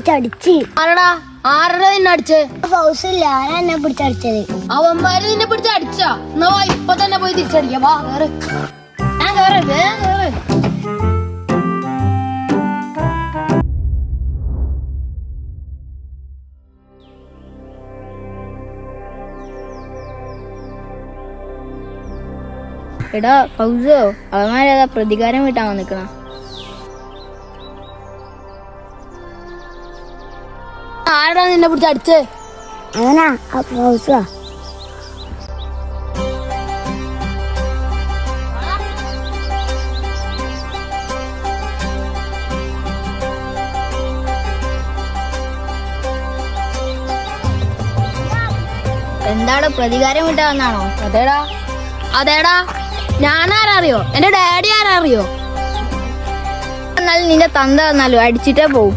പിടിച്ചടിച്ച്. ആരടാ ആരടാ നിന്നെ അടിച്ചേ? ഫൗസില്ല, ആരാ എന്നെ പിടിച്ചടിച്ചത്? അവന്മാര് നിന്നെ പിടിച്ച് അടിച്ചാ? എന്നാ വാ, ഇപ്പൊ തന്നെ പോയി തിരിച്ചടിക്കാം. വാ കേറ്. കേറ്. എടാ ഫൗസോ, അവന്മാരേതാ പ്രതികാരം വീട്ടാൻ വന്നിക്കണ? ആരടാ നിന്നെ പിടിച്ച് അടിച്ചേ? അവനാ ഫൗസാ. എന്താണ് പ്രതികാരം വീട്ടാന്നാണോ? അതേടാ ഞാനാരറിയോ? എന്റെ ഡാഡി ആരറിയോ? എന്നാലും നിന്റെ തന്ത വന്നാലും അടിച്ചിട്ടേ പോവും.